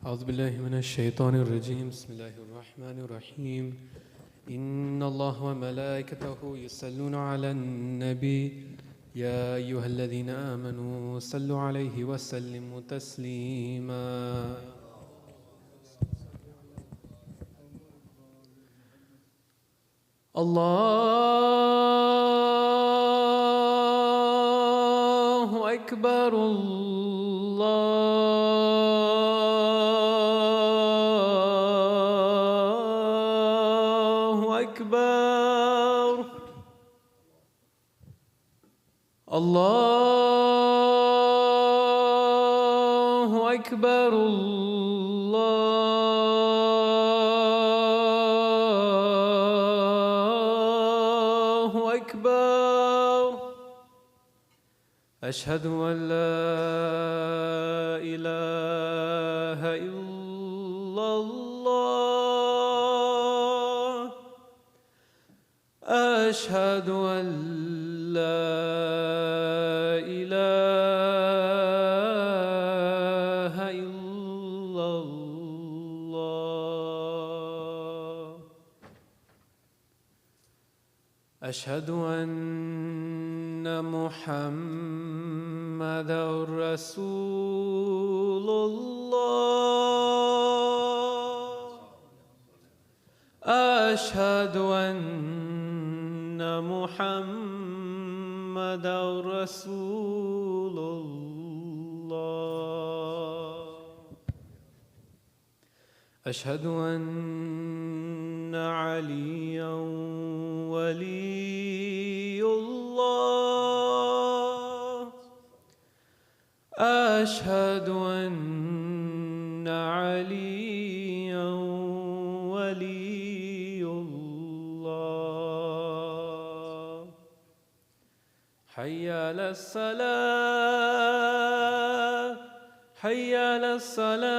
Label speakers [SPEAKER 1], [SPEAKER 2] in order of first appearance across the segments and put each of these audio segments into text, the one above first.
[SPEAKER 1] أعوذ بالله من الشيطان الرجيم بسم الله الرحمن الرحيم إن الله وملائكته يصلون على النبي يا أيها الذين آمنوا صلوا عليه وسلموا تسليما الله أكبر الله أكبر الله أكبر الله أكبر أشهد أن لا إله إلا الله أشهد أن لا إله إلا الله أشهد أن محمدًا رسول الله أشهد أن محمدًا رسول الله أشهد أن عليًا ولي الله أشهد أن عليًا ولي الله حي على الصلاة حي على الصلاة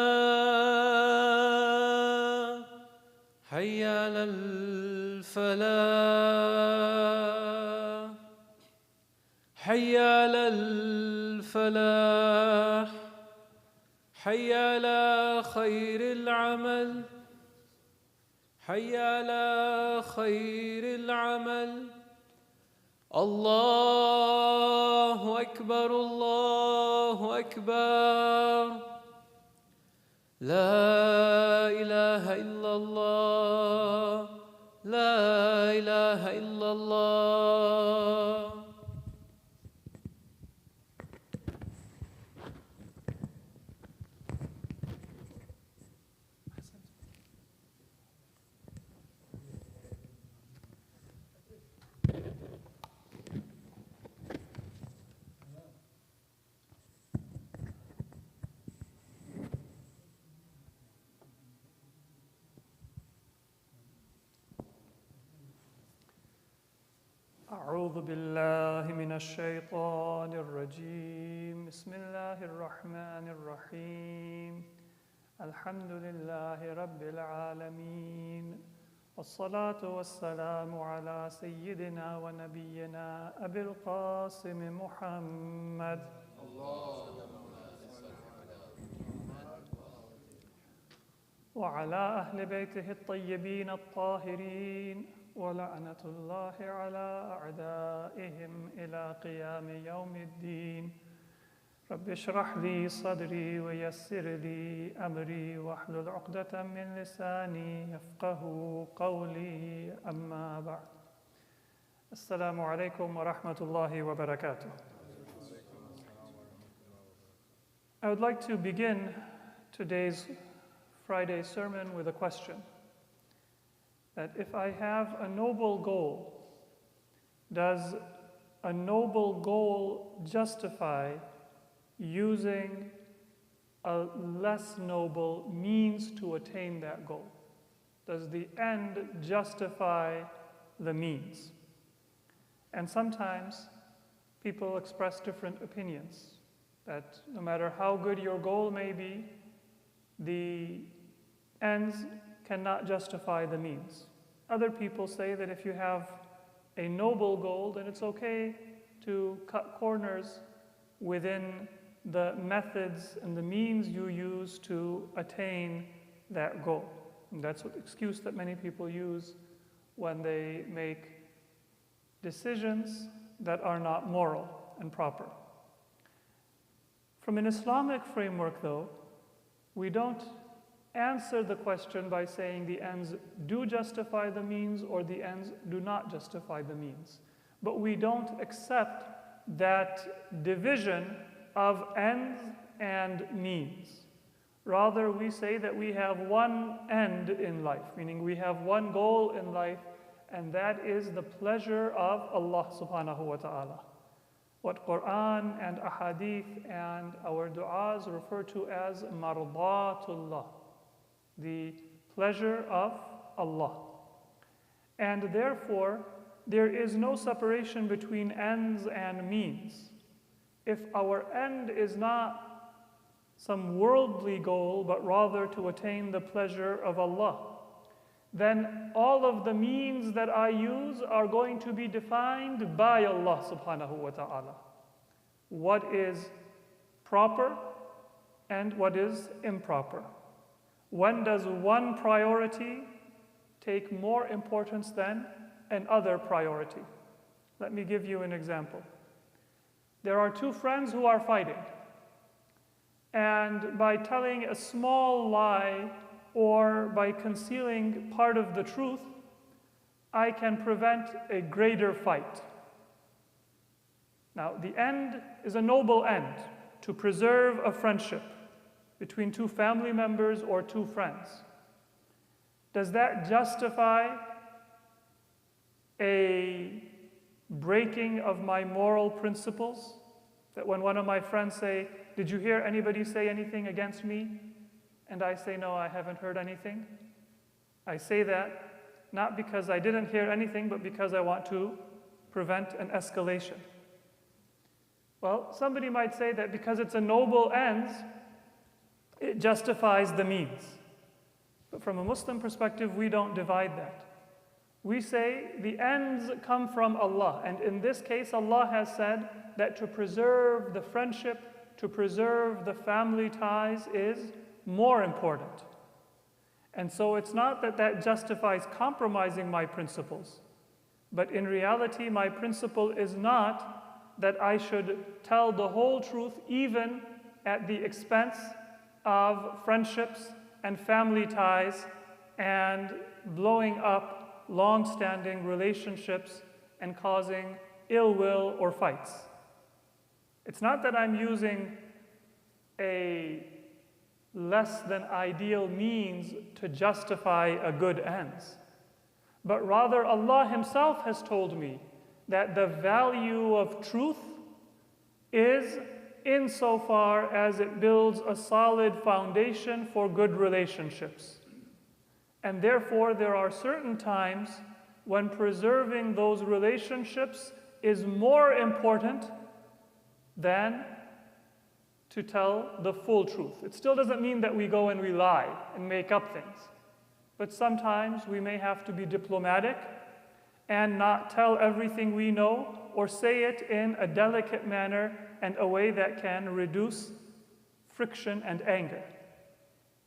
[SPEAKER 1] حي على الفلاح حي على الفلاح حي على خير العمل حي على خير العمل الله أكبر الله أكبر لا إله إلا الله لا إله إلا الله
[SPEAKER 2] أعوذ بالله من الشيطان الرجيم بسم الله الرحمن الرحيم الحمد لله رب العالمين والصلاة والسلام على سيدنا ونبينا أبي القاسم محمد وعلى أهل بيته الطيبين الطاهرين ولعنة الله على أعدائهم إلى قيام يوم الدين رب اشرح لي صدري ويسر لي أمري واحلل عقدة من لساني يفقه قولي أما بعد السلام عليكم ورحمة الله وبركاته. I would like to begin today's Friday sermon with a question. That if I have a noble goal, does a noble goal justify using a less noble means to attain that goal? Does the end justify the means? And sometimes people express different opinions, that no matter how good your goal may be, the ends cannot justify the means. Other people say that if you have a noble goal, then it's okay to cut corners within the methods and the means you use to attain that goal. And that's the excuse that many people use when they make decisions that are not moral and proper. From an Islamic framework, though, we don't answer the question by saying the ends do justify the means or the ends do not justify the means. But we don't accept that division of ends and means. Rather, we say that we have one end in life, meaning we have one goal in life, and that is the pleasure of Allah subhanahu wa ta'ala. What Quran and Ahadith and our du'as refer to as mardatullah, the pleasure of Allah. And therefore, there is no separation between ends and means. If our end is not some worldly goal, but rather to attain the pleasure of Allah, then all of the means that I use are going to be defined by Allah subhanahu wa ta'ala. What is proper and what is improper? When does one priority take more importance than another priority? Let me give you an example. There are two friends who are fighting. And by telling a small lie or by concealing part of the truth, I can prevent a greater fight. Now, the end is a noble end, to preserve a friendship between two family members or two friends. Does that justify a breaking of my moral principles? That when one of my friends say, "Did you hear anybody say anything against me?" And I say, "No, I haven't heard anything." I say that not because I didn't hear anything, but because I want to prevent an escalation. Well, somebody might say that because it's a noble end, it justifies the means. But from a Muslim perspective, we don't divide that. We say the ends come from Allah. And in this case, Allah has said that to preserve the friendship, to preserve the family ties is more important. And so it's not that that justifies compromising my principles, but in reality, my principle is not that I should tell the whole truth even at the expense of friendships and family ties and blowing up long-standing relationships and causing ill will or fights. It's not that I'm using a less than ideal means to justify a good ends, but rather Allah Himself has told me that the value of truth is insofar as it builds a solid foundation for good relationships. And therefore, there are certain times when preserving those relationships is more important than to tell the full truth. It still doesn't mean that we go and we lie and make up things. But sometimes we may have to be diplomatic and not tell everything we know or say it in a delicate manner and a way that can reduce friction and anger.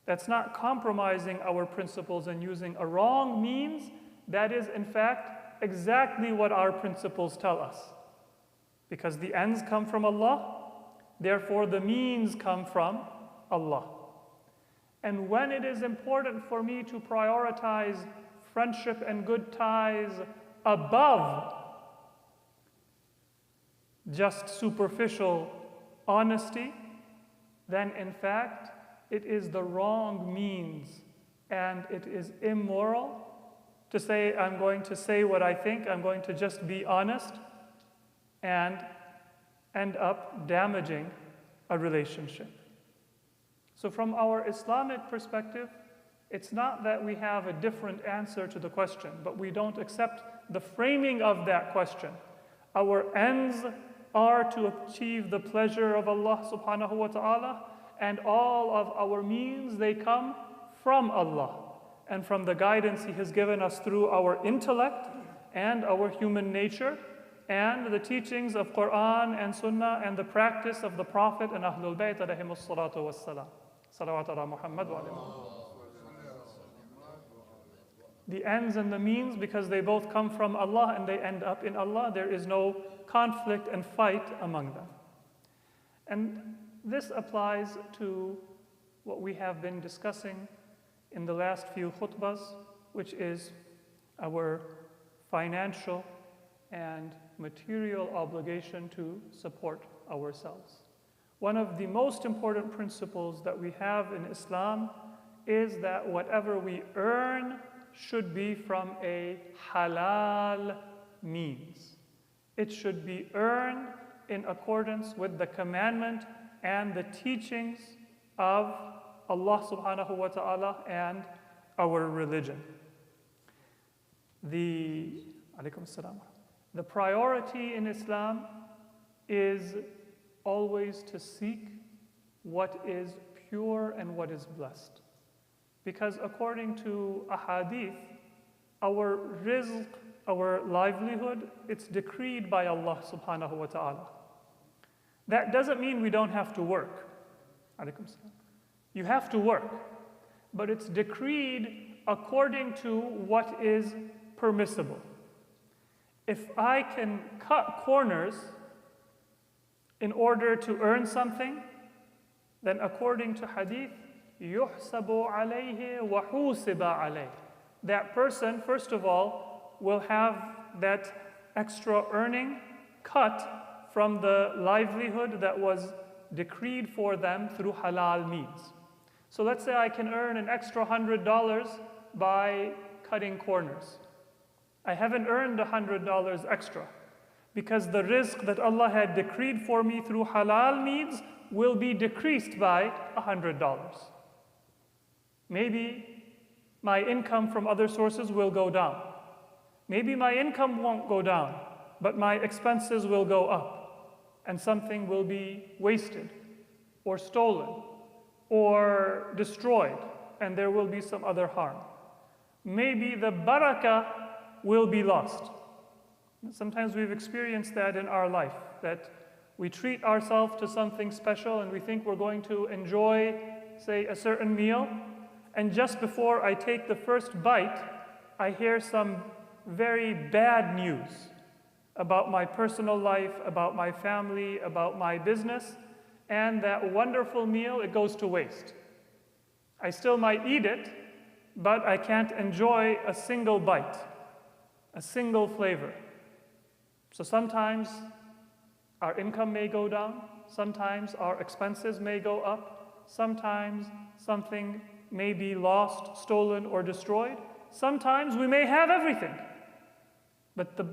[SPEAKER 2] That's not compromising our principles and using a wrong means. That is, in fact, exactly what our principles tell us. Because the ends come from Allah, therefore the means come from Allah. And when it is important for me to prioritize friendship and good ties above just superficial honesty, then in fact it is the wrong means and it is immoral to say, I'm going to say what I think, I'm going to just be honest, and end up damaging a relationship. So from our Islamic perspective, it's not that we have a different answer to the question, but we don't accept the framing of that question. Our ends are to achieve the pleasure of Allah subhanahu wa ta'ala, and all of our means, they come from Allah and from the guidance He has given us through our intellect and our human nature and the teachings of Quran and Sunnah and the practice of the Prophet and Ahlul Bayt alayhimus salatu wassalam. Salawat ala Muhammad wa alayhi. The ends and the means, because they both come from Allah and they end up in Allah, there is no conflict and fight among them. And this applies to what we have been discussing in the last few khutbahs, which is our financial and material obligation to support ourselves. One of the most important principles that we have in Islam is that whatever we earn should be from a halal means. It should be earned in accordance with the commandment and the teachings of Allah subhanahu wa ta'ala and our religion. The priority in Islam is always to seek what is pure and what is blessed. Because according to a hadith, our rizq, our livelihood, it's decreed by Allah subhanahu wa ta'ala. That doesn't mean we don't have to work. You have to work, but it's decreed according to what is permissible. If I can cut corners in order to earn something, then according to hadith, يُحْسَبُ عَلَيْهِ وَحُوسِبَ عَلَيْهِ. That person, first of all, will have that extra earning cut from the livelihood that was decreed for them through halal means. So let's say I can earn an extra $100 by cutting corners. I haven't earned $100 extra because the rizq that Allah had decreed for me through halal means will be decreased by $100. Maybe my income from other sources will go down. Maybe my income won't go down, but my expenses will go up, and something will be wasted or stolen or destroyed, and there will be some other harm. Maybe the barakah will be lost. Sometimes we've experienced that in our life, that we treat ourselves to something special and we think we're going to enjoy, say, a certain meal, and just before I take the first bite, I hear some very bad news about my personal life, about my family, about my business, and that wonderful meal, it goes to waste. I still might eat it, but I can't enjoy a single bite, a single flavor. So sometimes our income may go down, sometimes our expenses may go up, sometimes something may be lost, stolen, or destroyed. Sometimes we may have everything, but the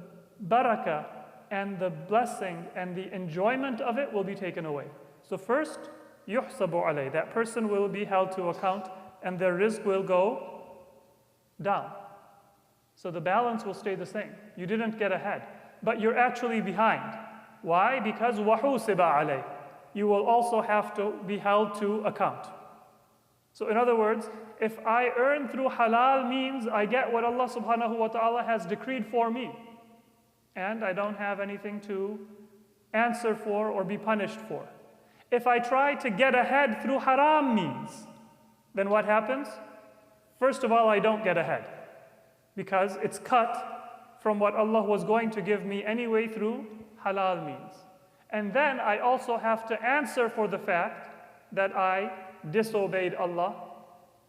[SPEAKER 2] barakah and the blessing and the enjoyment of it will be taken away. So first, يُحْسَبُ عَلَيْهِ, that person will be held to account and their rizq will go down. So the balance will stay the same. You didn't get ahead, but you're actually behind. Why? Because وَحُوسِبَ عَلَيْهِ, you will also have to be held to account. So in other words, if I earn through halal means, I get what Allah subhanahu wa ta'ala has decreed for me. And I don't have anything to answer for or be punished for. If I try to get ahead through haram means, then what happens? First of all, I don't get ahead because it's cut from what Allah was going to give me anyway through halal means. And then I also have to answer for the fact that I disobeyed Allah,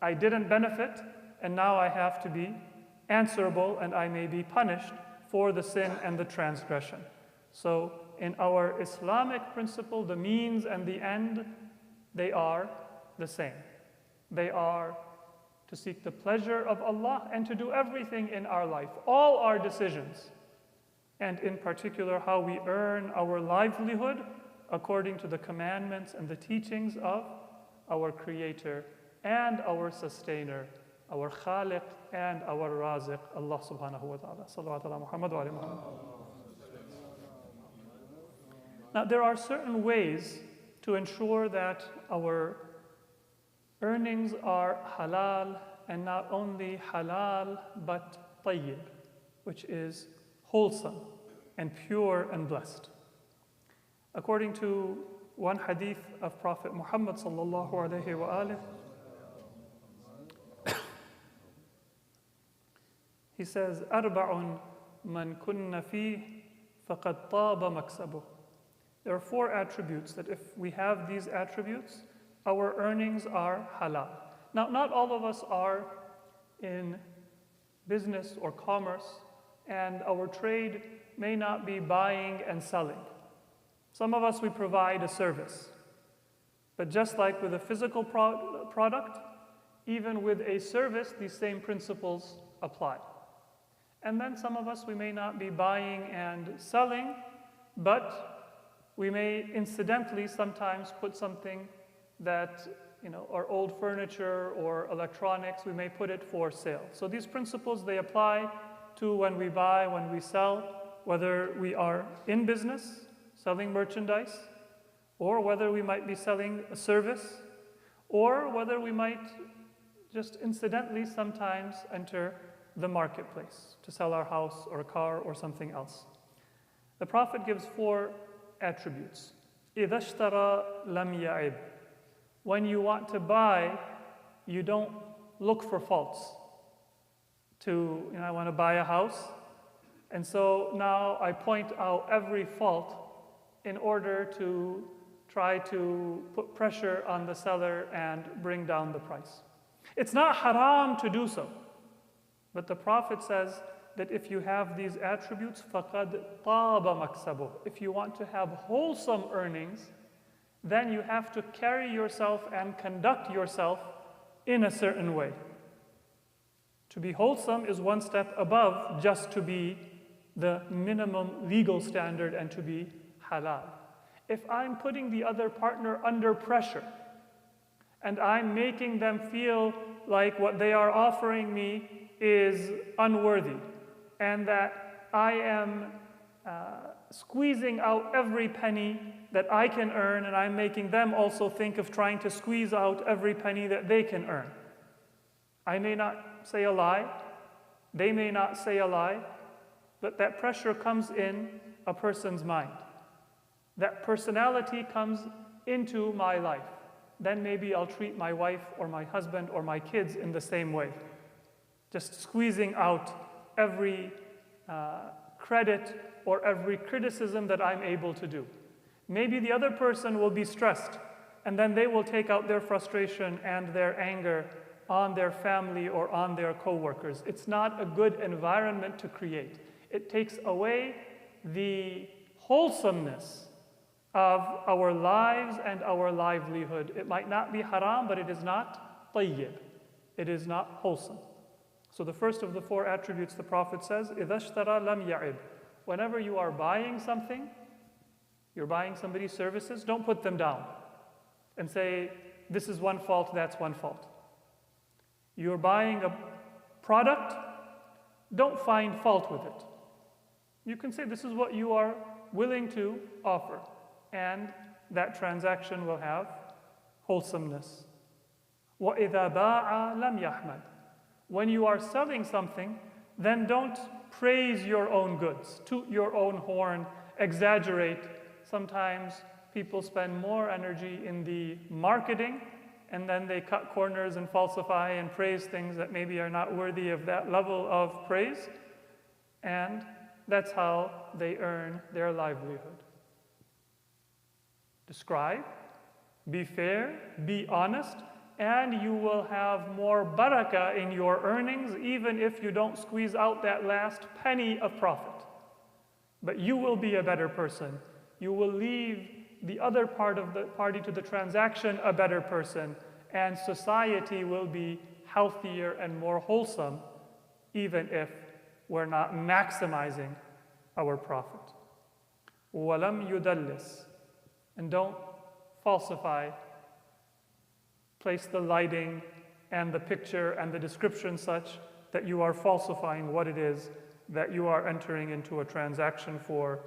[SPEAKER 2] I didn't benefit, and now I have to be answerable and I may be punished for the sin and the transgression. So in our Islamic principle, the means and the end, they are the same. They are to seek the pleasure of Allah and to do everything in our life, all our decisions, and in particular how we earn our livelihood according to the commandments and the teachings of our Creator and our Sustainer, our Khaliq and our Raziq, Allah subhanahu wa ta'ala. Salawat ala Muhammad wa alayhi Muhammad. Now, there are certain ways to ensure that our earnings are halal, and not only halal, but tayyib, which is wholesome. and pure and blessed. According to one hadith of Prophet Muhammad sallallahu alaihi wasallam, he says, "Arba'un man kunna fih faqad taba maksabuh." There are 4 attributes that if we have these attributes, our earnings are halal. Now, not all of us are in business or commerce, and our trade may not be buying and selling. Some of us, we provide a service. But just like with a physical product, even with a service, these same principles apply. And then some of us, we may not be buying and selling, but we may incidentally sometimes put something that, our old furniture or electronics, we may put it for sale. So these principles, they apply to when we buy, when we sell, whether we are in business, selling merchandise, or whether we might be selling a service, or whether we might just incidentally sometimes enter the marketplace to sell our house or a car or something else. The Prophet gives 4 attributes. إِذَا اشْتَرَى لَمْ يَعِبْ. When you want to buy, you don't look for faults. I want to buy a house, and so now I point out every fault in order to try to put pressure on the seller and bring down the price. It's not haram to do so, but the Prophet says that if you have these attributes, فَقَدْ طَابَ مَكْسَبُهُ. If you want to have wholesome earnings, then you have to carry yourself and conduct yourself in a certain way. To be wholesome is one step above just to be the minimum legal standard and to be halal. If I'm putting the other partner under pressure and I'm making them feel like what they are offering me is unworthy and that I am squeezing out every penny that I can earn, and I'm making them also think of trying to squeeze out every penny that they can earn. I may not say a lie, they may not say a lie, but that pressure comes in a person's mind. That personality comes into my life. Then maybe I'll treat my wife or my husband or my kids in the same way. Just squeezing out every credit or every criticism that I'm able to do. Maybe the other person will be stressed, and then they will take out their frustration and their anger on their family or on their coworkers. It's not a good environment to create. It takes away the wholesomeness of our lives and our livelihood. It might not be haram, but it is not tayyib. It is not wholesome. So the first of the 4 attributes, the Prophet says, إِذَا اشْتَرَى لَمْ يَعِبْ. Whenever you are buying something, you're buying somebody's services, don't put them down and say, this is one fault, that's one fault. You're buying a product, don't find fault with it. You can say, this is what you are willing to offer, and that transaction will have wholesomeness. وَإِذَا بَاعَ لَمْ يَحْمَدْ. When you are selling something, then don't praise your own goods, toot your own horn, exaggerate. Sometimes people spend more energy in the marketing, and then they cut corners and falsify and praise things that maybe are not worthy of that level of praise. And that's how they earn their livelihood. Describe, be fair, be honest, and you will have more barakah in your earnings, even if you don't squeeze out that last penny of profit. But you will be a better person. You will leave the other part of the party to the transaction a better person, and society will be healthier and more wholesome, even if we're not maximizing our profit. وَلَمْ يُدَلِّسْ. And don't falsify. Place the lighting and the picture and the description such that you are falsifying what it is that you are entering into a transaction for.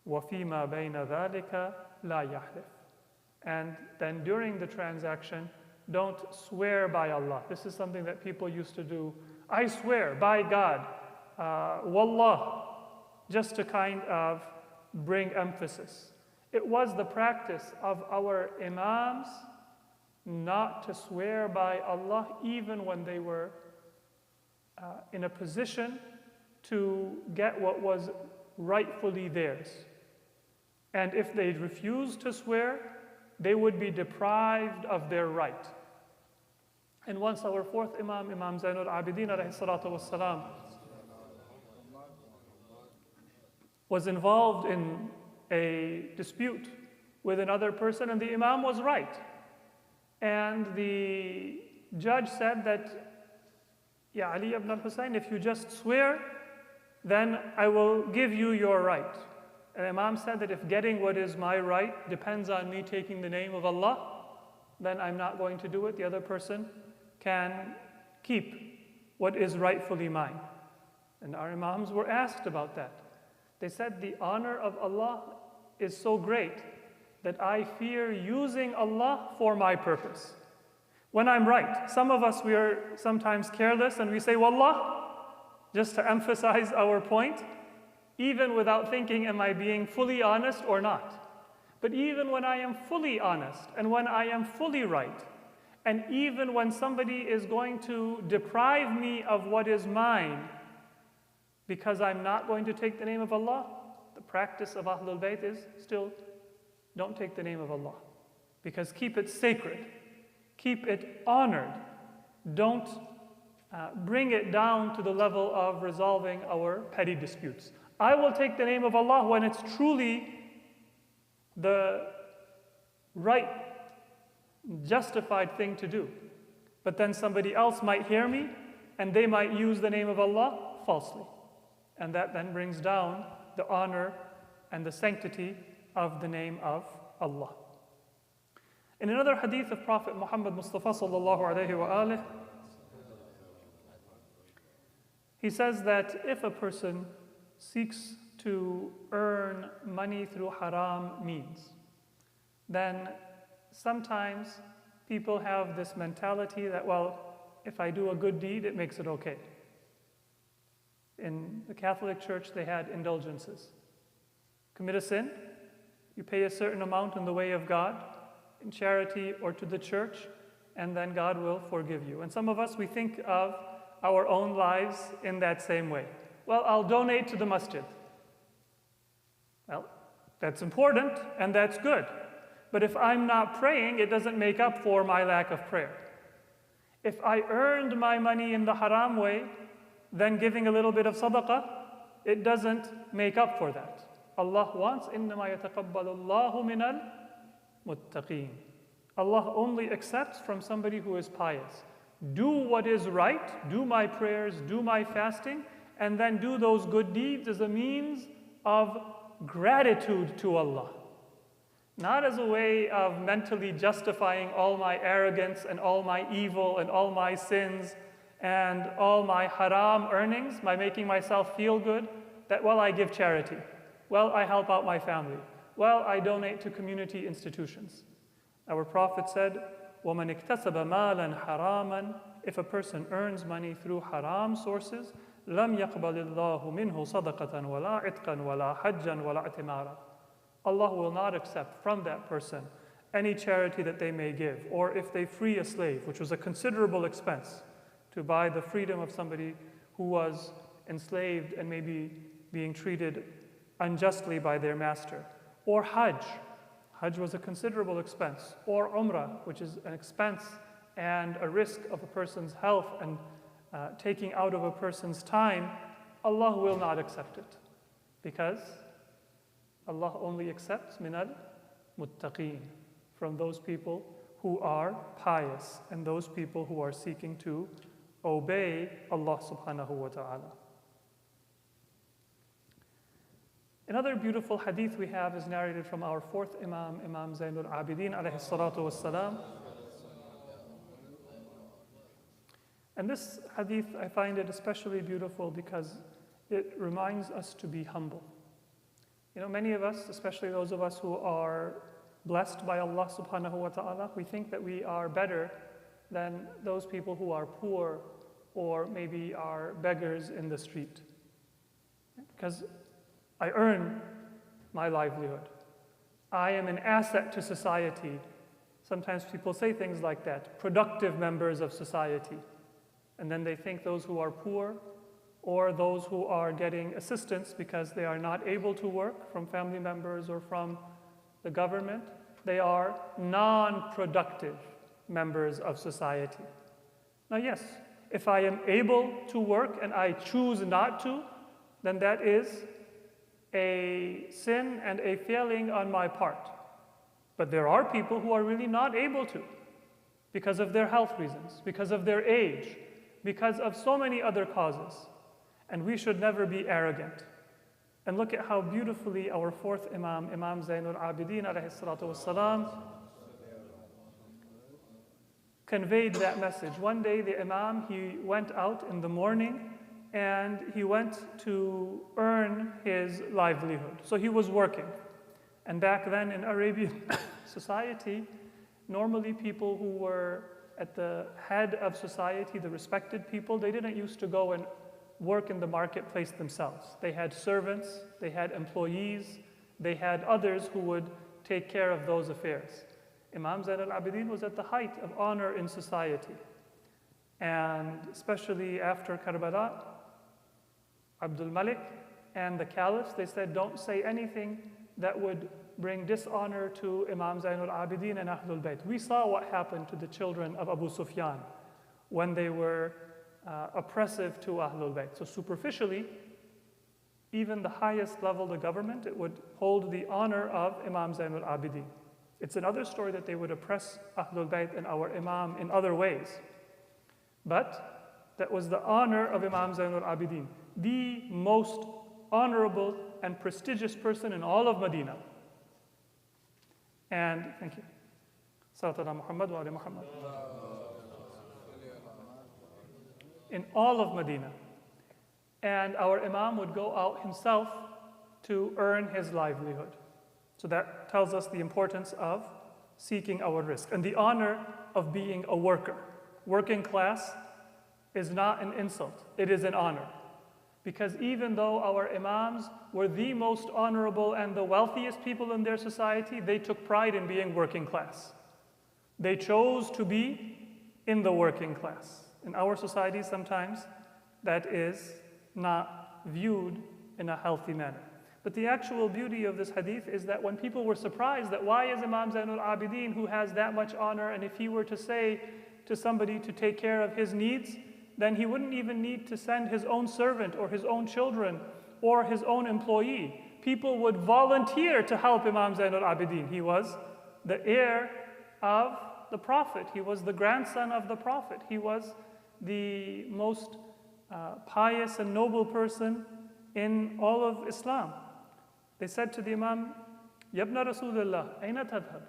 [SPEAKER 2] وَفِيمَا بَيْنَ ذَلِكَ لَا يَحْلِفْ. And then during the transaction, don't swear by Allah. This is something that people used to do. I swear by God, Wallah. just to kind of bring emphasis. It was the practice of our imams not to swear by Allah even when they were in a position to get what was rightfully theirs. And if they refused to swear, they would be deprived of their right. And once our fourth Imam, Imam Zainul Abidin alayhi salatu wassalam, was involved in a dispute with another person, and the Imam was right. And the judge said that, Ya Ali ibn al-Husayn, if you just swear, then I will give you your right. And Imam said that if getting what is my right depends on me taking the name of Allah, then I'm not going to do it. The other person can keep what is rightfully mine. And our Imams were asked about that. They said the honor of Allah is so great that I fear using Allah for my purpose. When I'm right, some of us, we are sometimes careless and we say, Wallah, just to emphasize our point, even without thinking, am I being fully honest or not? But even when I am fully honest and when I am fully right, and even when somebody is going to deprive me of what is mine because I'm not going to take the name of Allah, the practice of Ahlul Bayt is still don't take the name of Allah. Because keep it sacred, keep it honored. Don't bring it down to the level of resolving our petty disputes. I will take the name of Allah when it's truly the right, justified thing to do. But then somebody else might hear me and they might use the name of Allah falsely. And that then brings down the honor and the sanctity of the name of Allah. In another hadith of Prophet Muhammad Mustafa sallallahu alayhi wa alihi, he says that if a person seeks to earn money through haram means, then sometimes people have this mentality that, well, if I do a good deed, it makes it okay. In the Catholic Church, they had indulgences. Commit a sin, you pay a certain amount in the way of God, in charity or to the church, and then God will forgive you. And some of us, we think of our own lives in that same way. Well, I'll donate to the masjid. Well, that's important and that's good. But if I'm not praying, it doesn't make up for my lack of prayer. If I earned my money in the haram way, then giving a little bit of sadaqah, it doesn't make up for that. Allah wants, إِنَّمَا يَتَقَبَّلُ اللَّهُ مِنَ الْمُتَّقِينَ. Allah only accepts from somebody who is pious. Do what is right, do my prayers, do my fasting, and then do those good deeds as a means of gratitude to Allah. Not as a way of mentally justifying all my arrogance and all my evil and all my sins and all my haram earnings by making myself feel good, that, well, I give charity. Well, I help out my family. Well, I donate to community institutions. Our Prophet said, وَمَنْ اكْتَسَبَ مَالًا حَرَامًا, if a person earns money through haram sources, لَمْ يَقْبَلِ اللَّهُ مِنْهُ صَدَقَةً وَلَا عِتْقًا وَلَا حَجًّا وَلَا اعْتِمَارًا. Allah will not accept from that person any charity that they may give, or if they free a slave, which was a considerable expense to buy the freedom of somebody who was enslaved and maybe being treated unjustly by their master, or Hajj. Hajj was a considerable expense, or Umrah, which is an expense and a risk of a person's health and taking out of a person's time. Allah will not accept it, because Allah only accepts minal muttaqeen, from those people who are pious and those people who are seeking to obey Allah subhanahu wa ta'ala. Another beautiful hadith we have is narrated from our fourth Imam, Imam Zainul Abidin alayhi salatu wassalam. And this hadith, I find it especially beautiful because it reminds us to be humble. You know, many of us, especially those of us who are blessed by Allah subhanahu wa ta'ala, we think that we are better than those people who are poor or maybe are beggars in the street. Because I earn my livelihood. I am an asset to society. Sometimes people say things like that, productive members of society. And then they think those who are poor or those who are getting assistance because they are not able to work from family members or from the government, they are non-productive members of society. Now yes, if I am able to work and I choose not to, then that is a sin and a failing on my part. But there are people who are really not able to because of their health reasons, because of their age, because of so many other causes. And we should never be arrogant. And look at how beautifully our fourth Imam, Imam Zainul Abidin alayhi salatu wassalam, conveyed that message. One day the Imam, he went out in the morning and he went to earn his livelihood. So he was working. And back then in Arabian society, normally people who were at the head of society, the respected people, they didn't used to go and work in the marketplace themselves. They had servants, they had employees, they had others who would take care of those affairs. Imam Zain al-Abidin was at the height of honor in society. And especially after Karbala, Abdul Malik and the caliphs, they said, don't say anything that would bring dishonor to Imam Zain al-Abidin and Ahlul Bayt. We saw what happened to the children of Abu Sufyan when they were oppressive to Ahlul Bayt. So superficially, even the highest level of the government, it would hold the honor of Imam Zain al-Abidin. It's another story that they would oppress Ahlul Bayt and our Imam in other ways. But that was the honor of Imam Zain al-Abidin, the most honorable and prestigious person in all of Medina. And thank you. Sallallahu Muhammad wa ali Muhammad. In all of Medina. And our Imam would go out himself to earn his livelihood. So that tells us the importance of seeking our rizq and the honor of being a worker. Working class is not an insult, it is an honor. Because even though our Imams were the most honorable and the wealthiest people in their society, they took pride in being working class. They chose to be in the working class. In our society, sometimes that is not viewed in a healthy manner. But the actual beauty of this hadith is that when people were surprised that why is Imam Zainul Abidin, who has that much honor, and if he were to say to somebody to take care of his needs, then he wouldn't even need to send his own servant or his own children or his own employee. People would volunteer to help Imam Zainul Abidin. He was the heir of the Prophet. He was the grandson of the Prophet. He was the most pious and noble person in all of Islam. They said to the Imam, Yabna Rasulullah, Aina tadhab?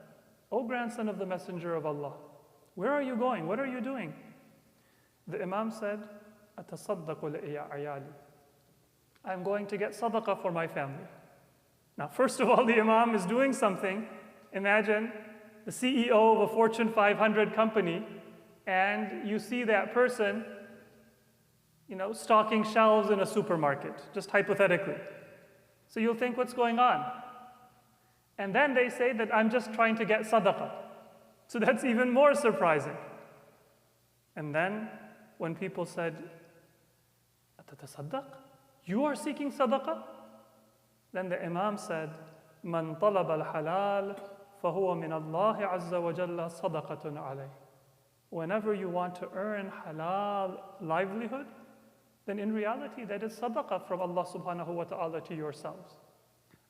[SPEAKER 2] O grandson of the Messenger of Allah, where are you going? What are you doing? The Imam said, Atasaddaqu li'ayali. I'm going to get sadaqah for my family. Now, first of all, the Imam is doing something. Imagine the CEO of a Fortune 500 company, and you see that person, stocking shelves in a supermarket, just hypothetically. So you'll think, what's going on? And then they say that I'm just trying to get sadaqah. So that's even more surprising. And then when people said, Atatasaddaq? You are seeking sadaqah? Then the Imam said, Man talab al-halal, fahuwa min Allah azza wa jalla sadaqatun alayh. Whenever you want to earn halal livelihood, then in reality that is sadaqah from Allah subhanahu wa ta'ala to yourselves.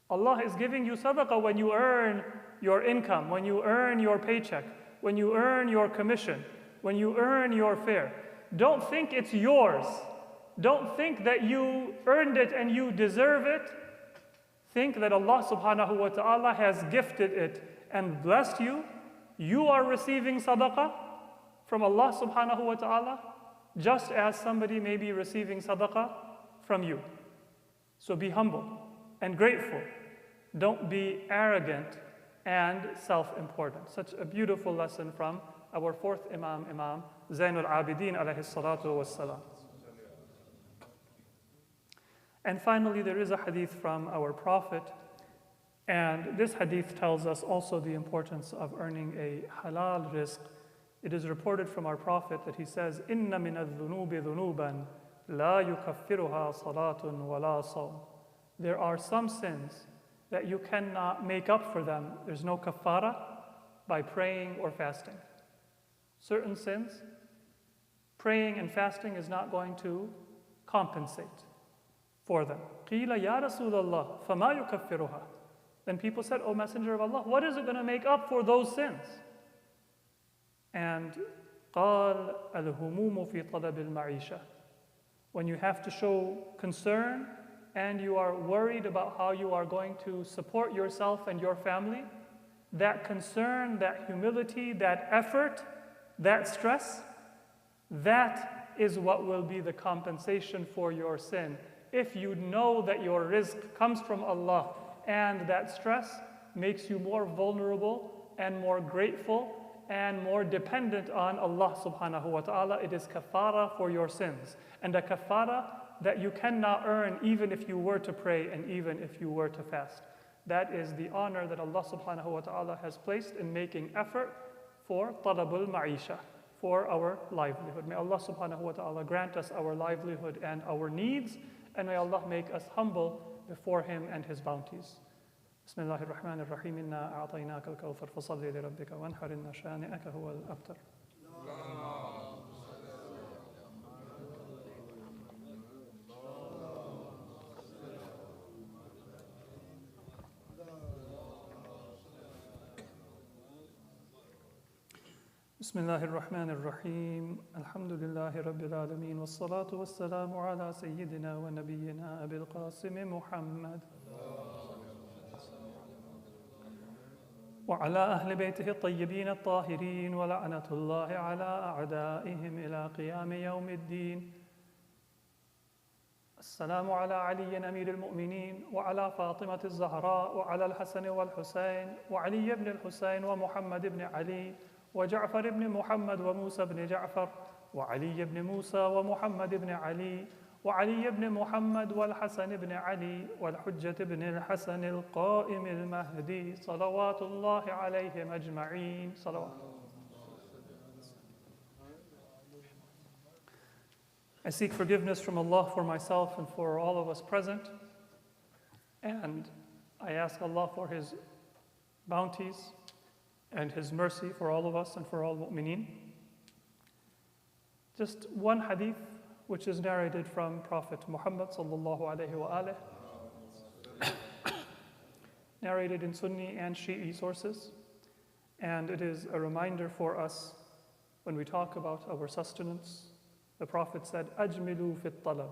[SPEAKER 2] Allah is giving you sadaqah when you earn your income, when you earn your paycheck, when you earn your commission, when you earn your fare. Don't think it's yours. Don't think that you earned it and you deserve it. Think that Allah subhanahu wa ta'ala has gifted it and blessed you. You are receiving sadaqah from Allah subhanahu wa ta'ala, just as somebody may be receiving sadaqah from you. So be humble and grateful. Don't be arrogant and self-important. Such a beautiful lesson from our fourth Imam, Imam Zainul Abidin alayhi salatu wassalam. And finally, there is a hadith from our Prophet, and this hadith tells us also the importance of earning a halal rizq. It is reported from our Prophet that he says, إِنَّ مِنَ الذُّنُوبِ ذُنُوبًا لَا يُكَفِّرُهَا صَلَاةٌ وَلَا صَوْمٌ. There are some sins that you cannot make up for them. There's no kafara by praying or fasting. Certain sins, praying and fasting is not going to compensate for them. قِيلَ يَا رَسُولَ اللَّهِ فَمَا يُكَفِّرُهَا. Then people said, O Messenger of Allah, what is it going to make up for those sins? And قَالَ الْهُمُومُ فِي طَلَبِ الْمَعِيشَةِ. When you have to show concern and you are worried about how you are going to support yourself and your family, that concern, that humility, that effort, that stress, that is what will be the compensation for your sin. If you know that your rizq comes from Allah and that stress makes you more vulnerable and more grateful and more dependent on Allah subhanahu wa ta'ala, it is kafara for your sins. And a kafara that you cannot earn even if you were to pray and even if you were to fast. That is the honor that Allah subhanahu wa ta'ala has placed in making effort for talabul ma'isha, for our livelihood. May Allah subhanahu wa ta'ala grant us our livelihood and our needs, and may Allah make us humble before Him and His bounties. بسم الله الرحمن الرحيم إنا أعطيناك الكوثر فصل لربك وانحر إن شانئك هو الأبتر. بسم الله الرحمن الرحيم الحمد لله رب العالمين والصلاة والسلام على سيدنا ونبينا أبي القاسم محمد وعلى أهل بيته الطيبين الطاهرين ولعنة الله على أعدائهم إلى قيام يوم الدين. السلام على علي أمير المؤمنين وعلى فاطمة الزهراء وعلى الحسن والحسين وعلي بن الحسين ومحمد بن علي وجعفر بن محمد وموسى بن جعفر وعلي بن موسى ومحمد بن علي وعلي بن محمد والحسن بن علي والحجة بن الحسن القائم المهدي صلوات الله عليهم أجمعين. صلوات. I seek forgiveness from Allah for myself and for all of us present, and I ask Allah for His bounties and His mercy for all of us and for all mu'mineen. Just one hadith which is narrated from Prophet Muhammad sallallahu alayhi wa alihi, narrated in Sunni and Shi'i sources, and it is a reminder for us when we talk about our sustenance. The Prophet said, "Ajmilu fit talab."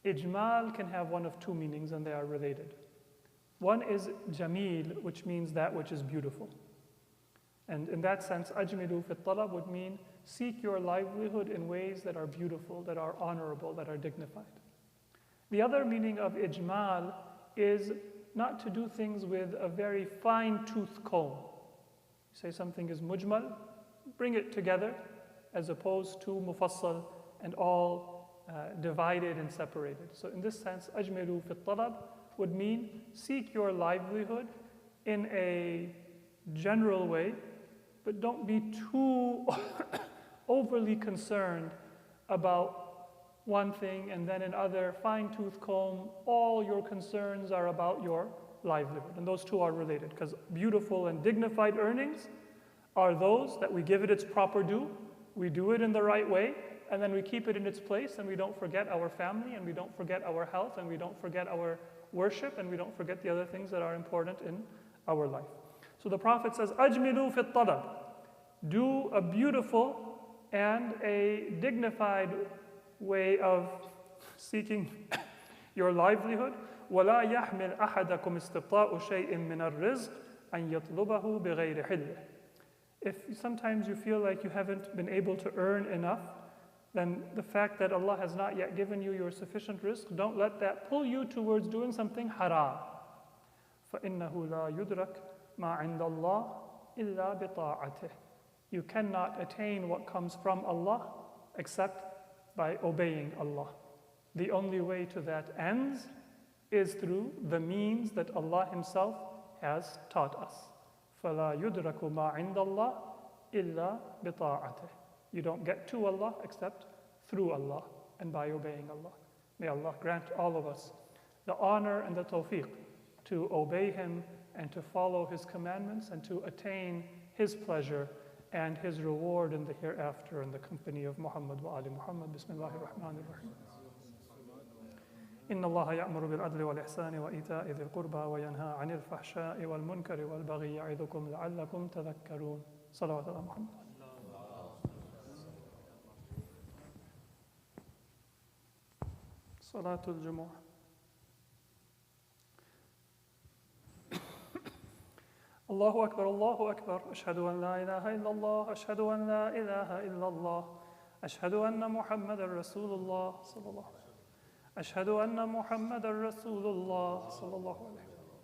[SPEAKER 2] Ijmal can have one of two meanings, and they are related. One is jameel, which means that which is beautiful. And in that sense, ajmilu fit talab would mean seek your livelihood in ways that are beautiful, that are honorable, that are dignified. The other meaning of ijmal is not to do things with a very fine-tooth comb. You say something is mujmal, bring it together, as opposed to mufassal and all divided and separated. So in this sense, ajmilu fit talab would mean seek your livelihood in a general way, but don't be too overly concerned about one thing and then another, fine-tooth comb. All your concerns are about your livelihood. And those two are related, because beautiful and dignified earnings are those that we give it its proper due, we do it in the right way, and then we keep it in its place, and we don't forget our family, and we don't forget our health, and we don't forget our worship, and we don't forget the other things that are important in our life. So the Prophet says, "Ajmilu fit talab." Do a beautiful and a dignified way of seeking your livelihood. وَلَا يَحْمِلْ أَحَدَكُمْ اسْتِبْطَاءُ شَيْءٍ مِّنَ الرِّزْقِ أَن يَطْلُبَهُ بِغَيْرِ حِلِّهِ. If sometimes you feel like you haven't been able to earn enough, then the fact that Allah has not yet given you your sufficient rizq, don't let that pull you towards doing something haram. فَإِنَّهُ لَا يُدْرَكْ مَا عِنْدَ اللَّهِ إِلَّا بِطَاعَتِهِ. You cannot attain what comes from Allah except by obeying Allah. the only way to that end is through the means that Allah Himself has taught us. فَلَا يُدْرَكُ مَا عِنْدَ اللَّهِ إِلَّا بِطَاعَتِهِ. You don't get to Allah except through Allah and by obeying Allah. May Allah grant all of us the honor and the tawfiq to obey Him and to follow His commandments and to attain His pleasure and His reward in the hereafter in the company of Muhammad wa ali Muhammad. Bismillahir Rahmanir Rahim. إن الله يأمر بالعدل والإحسان وإيتاء ذي القربى وينهى عن الفحشاء والمنكر والبغي يعظكم لعلكم تذكرون. صلوات على محمد. صلاة الجمعة. الله أكبر الله أكبر. أشهد أن لا إله إلا الله. أشهد أن لا إله إلا الله. أشهد أن محمدا رسول الله صلى الله عليه وسلم. أشهد أن محمدا رسول الله صلى الله عليه وسلم.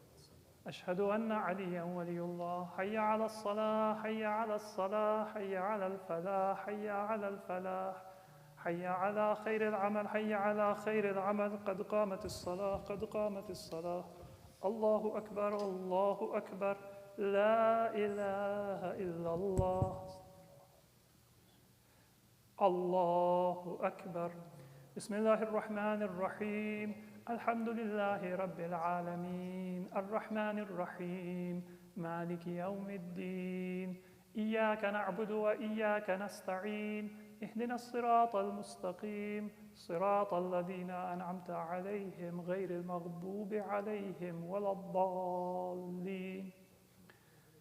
[SPEAKER 2] أشهد أن عليا ولي الله. حي على الصلاة حي على الصلاة حي على الفلاح حي على الفلاح حي على خير العمل حي على خير العمل. قد قامت الصلاة قد قامت الصلاة. الله أكبر الله أكبر. لا إله إلا الله. الله أكبر. بسم الله الرحمن الرحيم. الحمد لله رب العالمين الرحمن الرحيم مالك يوم الدين. إياك نعبد وإياك نستعين. اهدنا الصراط المستقيم صراط الذين أنعمت عليهم غير المغضوب عليهم ولا الضالين.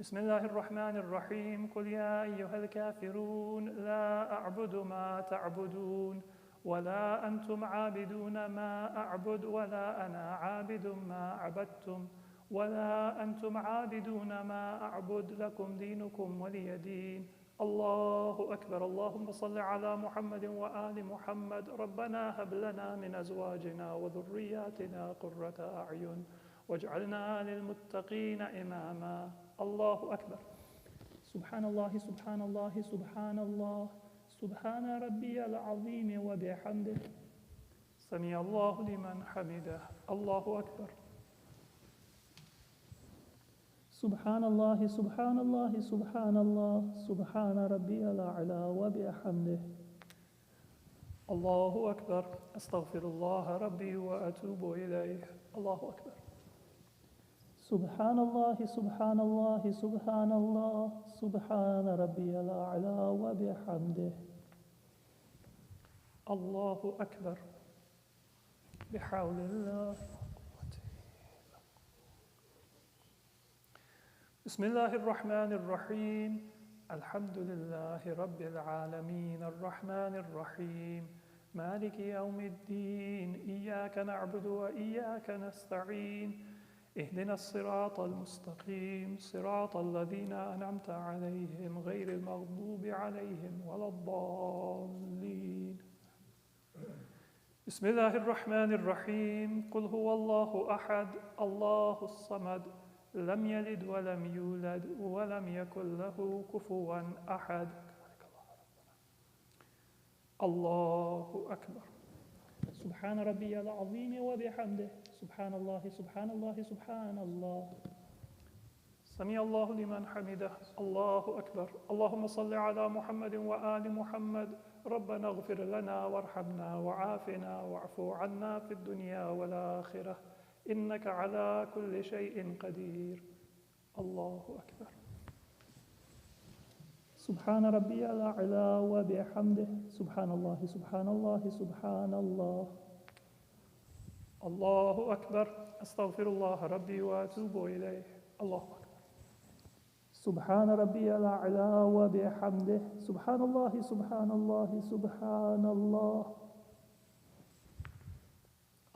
[SPEAKER 2] بسم الله الرحمن الرحيم. قل يا أيها الكافرون لا أعبد ما تعبدون ولا أنتم عابدون ما أعبد ولا أنا عابد ما عبدتم ولا أنتم عابدون ما أعبد لكم دينكم ولي دين. الله أكبر. اللهم صل على محمد وآل محمد. ربنا هب لنا من أزواجنا وذرياتنا قرة أعين واجعلنا للمتقين إماما. الله أكبر. سبحان الله سبحان الله سبحان الله سبحان ربي العظيم وبحمده. سمع الله لمن حمده. الله أكبر. سبحان الله سبحان الله سبحان الله سبحان ربي الأعلى وبحمده. الله أكبر. أستغفر الله ربي وأتوب إليه. الله أكبر. سبحان الله سبحان الله سبحان الله سبحان ربي الأعلى وبحمده. الله أكبر. بحول الله. بسم الله الرحمن الرحيم. الحمد لله رب العالمين الرحمن الرحيم مالك يوم الدين. إياك نعبد وإياك نستعين. اهدنا الصراط المستقيم صراط الذين أنعمت عليهم غير المغضوب عليهم ولا الضالين. بسم الله الرحمن الرحيم. قل هو الله أحد الله الصمد لم يلد ولم يولد ولم يكن له كفوا أحد. الله أكبر. سبحان ربي العظيم وبحمده. سبحان الله سبحان الله سبحان الله. سمع الله لمن حمده. الله أكبر. اللهم صل على محمد وآل محمد. ربنا اغفر لنا وارحمنا وعافنا واعف عنا في الدنيا والآخرة إنك على كل شيء قدير. الله أكبر. سبحان ربي الأعلى وبحمده. سبحان الله سبحان الله سبحان الله. الله أكبر. أستغفر الله ربي وأتوب إليه. الله أكبر. سبحان ربي الأعلى وبحمده. سبحان الله سبحان الله سبحان الله.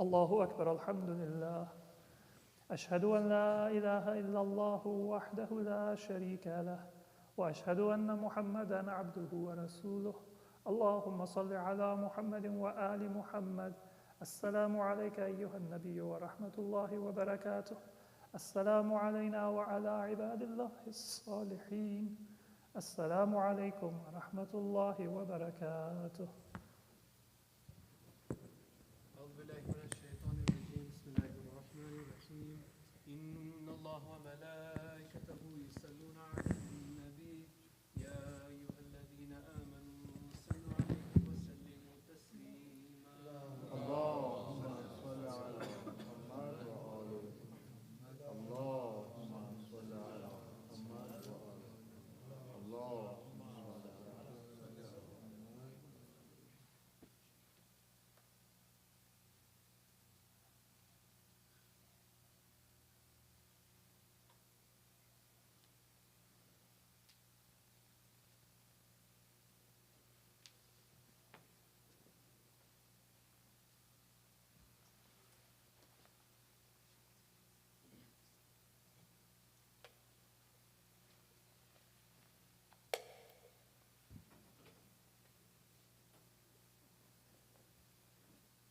[SPEAKER 2] الله أكبر. الحمد لله. أشهد أن لا إله إلا الله وحده لا شريك له وأشهد أن محمدا عبده ورسوله. اللهم صل على محمد وآل محمد. السلام عليك أيها النبي ورحمة الله وبركاته. السلام علينا وعلى عباد الله الصالحين. السلام عليكم ورحمة الله وبركاته.